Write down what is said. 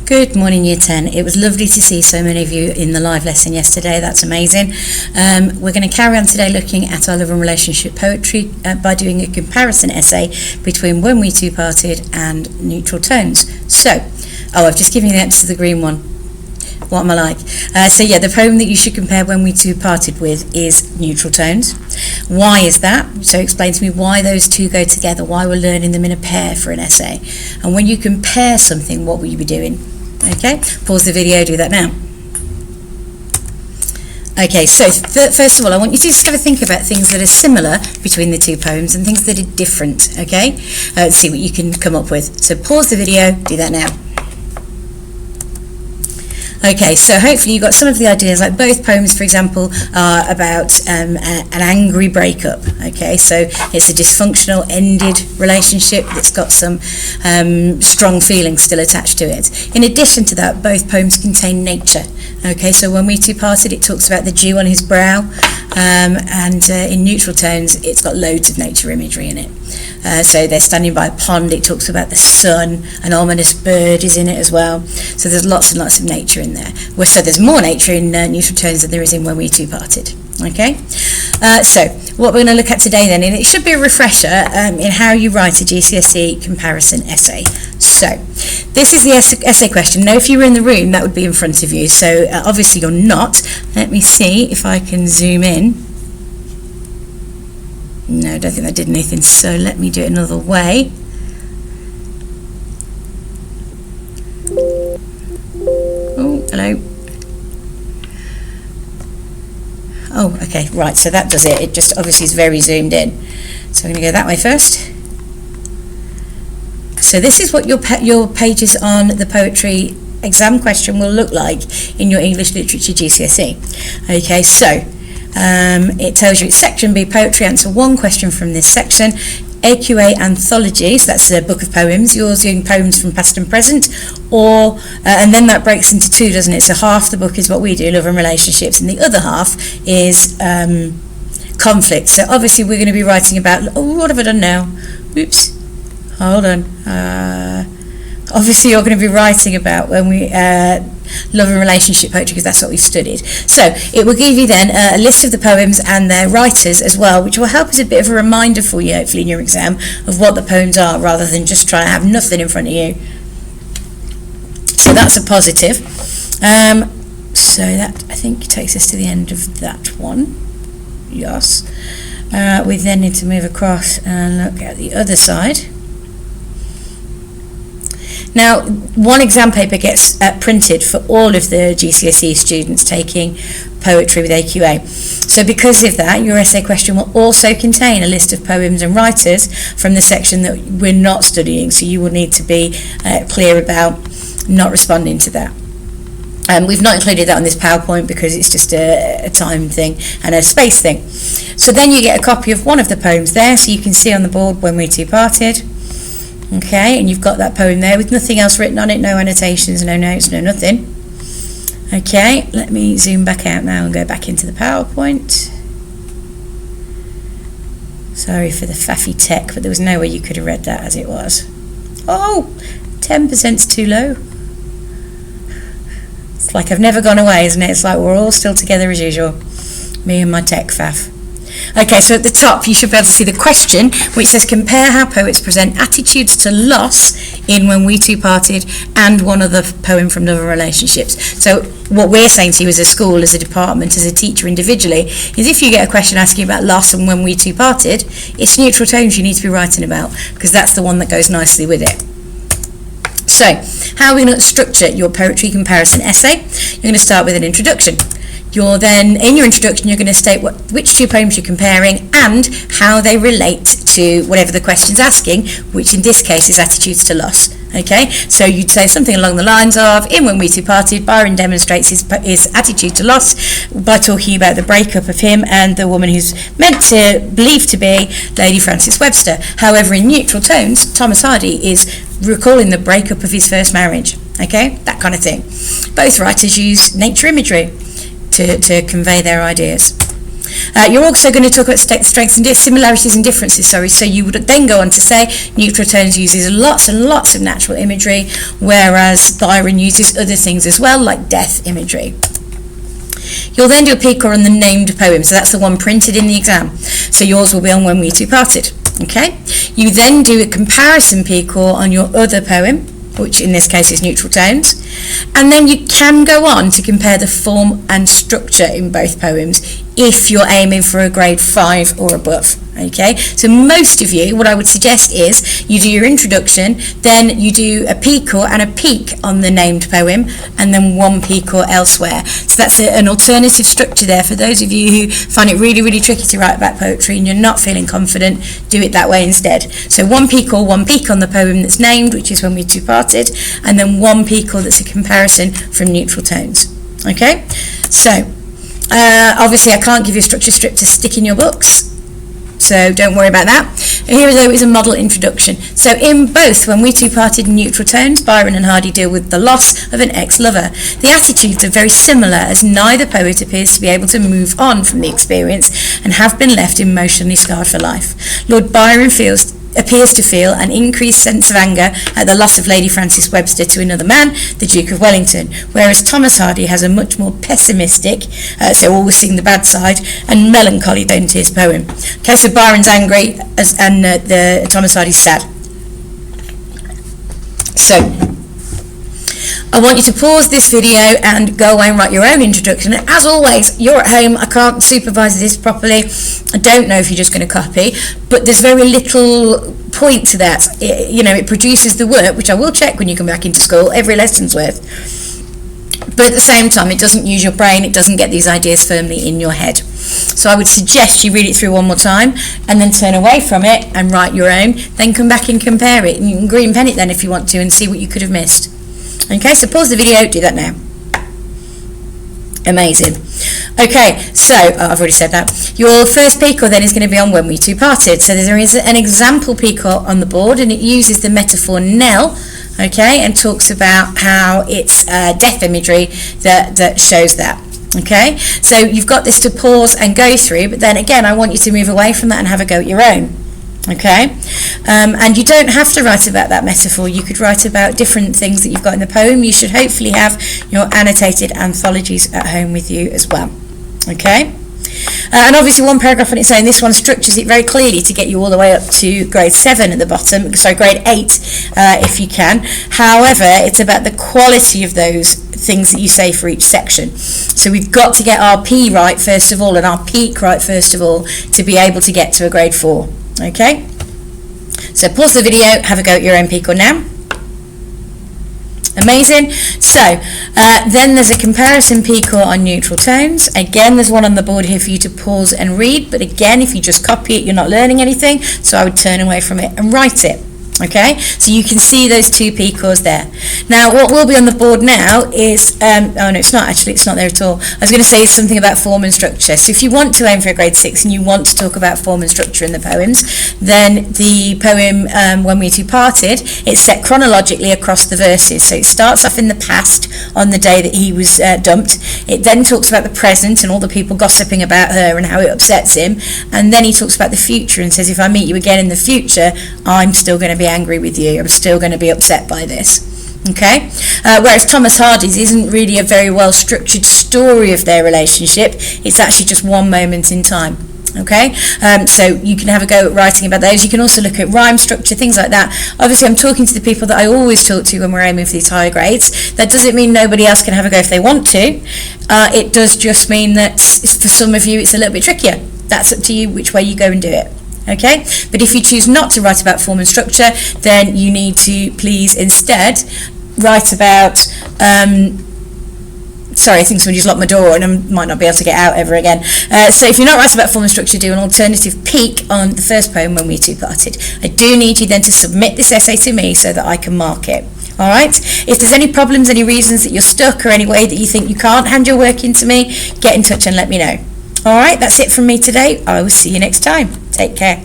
Good morning, Year 10. It was lovely to see so many of you in the live lesson yesterday. That's amazing. We're going to carry on today looking at our love and relationship poetry by doing a comparison essay between When We Two Parted and Neutral Tones. So, I've just given you the answer to the green one. What am I like? The poem that you should compare When We Two Parted with is Neutral Tones. Why is that? So explain to me why those two go together, why we're learning them in a pair for an essay. And when you compare something, what will you be doing? Okay, pause the video, do that now. Okay, so first of all, I want you to just have a think about things that are similar between the two poems and things that are different, okay? See what you can come up with. So pause the video, do that now. Okay, so hopefully you've got some of the ideas, like both poems, for example, are about an angry breakup. Okay, so it's a dysfunctional, ended relationship that's got some strong feelings still attached to it. In addition to that, both poems contain nature. Okay, so When We Two Parted, it talks about the dew on his brow, and in Neutral Tones, it's got loads of nature imagery in it. So they're standing by a pond, it talks about the sun, an ominous bird is in it as well. So there's lots and lots of nature in there. So there's more nature in Neutral Tones than there is in When We Two Parted. Okay, so what we're going to look at today then, and it should be a refresher in how you write a GCSE comparison essay. So this is the essay question. Now if you were in the room, that would be in front of you, so obviously you're not. Let me see if I can zoom in. No, I don't think that did anything, so let me do it another way. Oh, hello. Oh, okay, right, so that does it. It just obviously is very zoomed in. So I'm going to go that way first. So this is what your pages on the poetry exam question will look like in your English Literature GCSE. Okay, so it tells you it's section B poetry, answer one question from this section. AQA anthology, so that's a book of poems. Yours doing poems from past and present, or and then that breaks into two, doesn't it? So half the book is what we do, love and relationships, and the other half is conflict. So obviously we're going to be writing about, what have I done now? Oops, hold on. Obviously you're going to be writing about when we love and relationship poetry, because that's what we've studied. So it will give you then a list of the poems and their writers as well, which will help as a bit of a reminder for you hopefully in your exam of what the poems are, rather than just try to have nothing in front of you. So that's a positive. So that, I think, takes us to the end of that one. Yes. We then need to move across and look at the other side. Now, one exam paper gets printed for all of the GCSE students taking poetry with AQA. So because of that, your essay question will also contain a list of poems and writers from the section that we're not studying, so you will need to be clear about not responding to that. We've not included that on this PowerPoint because it's just a time thing and a space thing. So then you get a copy of one of the poems there, so you can see on the board When We Two Parted. Okay, and you've got that poem there with nothing else written on it, no annotations, no notes, no nothing. Okay, let me zoom back out now and go back into the PowerPoint. Sorry for the faffy tech, but there was no way you could have read that as it was. Oh, 10%'s too low. It's like I've never gone away, isn't it? It's like we're all still together as usual. Me and my tech faff. Okay, so at the top you should be able to see the question, which says compare how poets present attitudes to loss in When We Two Parted and one other poem from Love and Relationships. So what we're saying to you as a school, as a department, as a teacher individually, is if you get a question asking about loss and When We Two Parted, it's Neutral Tones you need to be writing about, because that's the one that goes nicely with it. So, how are we going to structure your poetry comparison essay? You're going to start with an introduction. You're then, in your introduction, you're going to state which two poems you're comparing and how they relate to whatever the question's asking, which in this case is attitudes to loss. Okay, so you'd say something along the lines of, in When We Two Parted, Byron demonstrates his attitude to loss by talking about the breakup of him and the woman who's believed to be Lady Frances Webster. However, in Neutral Tones, Thomas Hardy is recalling the breakup of his first marriage. Okay, that kind of thing. Both writers use nature imagery to convey their ideas. You're also going to talk about strengths and similarities and differences, so you would then go on to say Neutral Tones uses lots and lots of natural imagery, whereas Byron uses other things as well, like death imagery. You'll then do a peek on the named poem, so that's the one printed in the exam. So yours will be on When We Two Parted. Okay. You then do a comparison peek on your other poem, which in this case is Neutral Tones, and then you can go on to compare the form and structure in both poems if you're aiming for a grade 5 or above. Okay, so most of you, what I would suggest is you do your introduction, then you do a peek and a peek on the named poem, and then one peek elsewhere. So that's an alternative structure there for those of you who find it really, really tricky to write about poetry and you're not feeling confident. Do it that way instead. So one peek on the poem that's named, which is When We Two Parted, and then one peek that's a comparison from Neutral Tones. Okay, so obviously I can't give you a structure strip to stick in your books, so don't worry about that. Here though is a model introduction. So in both When We Two Parted and Neutral Tones, Byron and Hardy deal with the loss of an ex-lover. The attitudes are very similar, as neither poet appears to be able to move on from the experience and have been left emotionally scarred for life. Lord Byron appears to feel an increased sense of anger at the loss of Lady Frances Webster to another man, the Duke of Wellington, whereas Thomas Hardy has a much more pessimistic, so always seeing the bad side, and melancholy tone to his poem. Okay, so Byron's angry and Thomas Hardy's sad. So I want you to pause this video and go away and write your own introduction. And as always, you're at home, I can't supervise this properly. I don't know if you're just going to copy, but there's very little point to that. It produces the work, which I will check when you come back into school, every lesson's worth. But at the same time, it doesn't use your brain, it doesn't get these ideas firmly in your head. So I would suggest you read it through one more time and then turn away from it and write your own, then come back and compare it. And you can green pen it then if you want to and see what you could have missed. Okay, so pause the video, do that now. Amazing. Okay, so I've already said that. Your first peek then is going to be on When We Two Parted. So there is an example peek on the board, and it uses the metaphor knell, okay, and talks about how it's death imagery that shows that. Okay, so you've got this to pause and go through, but then again I want you to move away from that and have a go at your own. Okay, and you don't have to write about that metaphor. You could write about different things that you've got in the poem. You should hopefully have your annotated anthologies at home with you as well. Okay, and obviously one paragraph on its own. This one structures it very clearly to get you all the way up to grade 7 at the bottom, sorry, grade 8 if you can. However, it's about the quality of those things that you say for each section. So we've got to get our P right first of all and our peak right first of all to be able to get to a grade 4. Okay, so pause the video, have a go at your own peak now. Amazing. So then there's a comparison peak on Neutral Tones. Again, there's one on the board here for you to pause and read, but again, if you just copy it, you're not learning anything, so I would turn away from it and write it. Okay, so you can see those two peaks there. Now what will be on the board now is, oh no, it's not there at all. I was going to say something about form and structure. So if you want to aim for a grade 6 and you want to talk about form and structure in the poems, then the poem When We Two Parted, it's set chronologically across the verses. So it starts off in the past on the day that he was dumped. It then talks about the present and all the people gossiping about her and how it upsets him, and then he talks about the future and says, if I meet you again in the future, I'm still going to be angry with you, I'm still going to be upset by this. Okay, whereas Thomas Hardy's isn't really a very well structured story of their relationship, it's actually just one moment in time. Okay, so you can have a go at writing about those. You can also look at rhyme structure, things like that. Obviously I'm talking to the people that I always talk to when we're aiming for these higher grades. That doesn't mean nobody else can have a go if they want to. It does just mean that for some of you it's a little bit trickier. That's up to you which way you go and do it. Okay, but if you choose not to write about form and structure, then you need to please instead write about sorry, I think someone just locked my door and I might not be able to get out ever again. So if you're not writing about form and structure, do an alternative peek on the first poem When We Two Parted. I do need you then to submit this essay to me so that I can mark it. Alright, if there's any problems, any reasons that you're stuck or any way that you think you can't hand your work in to me, get in touch and let me know. Alright, that's it from me today. I will see you next time. Take care.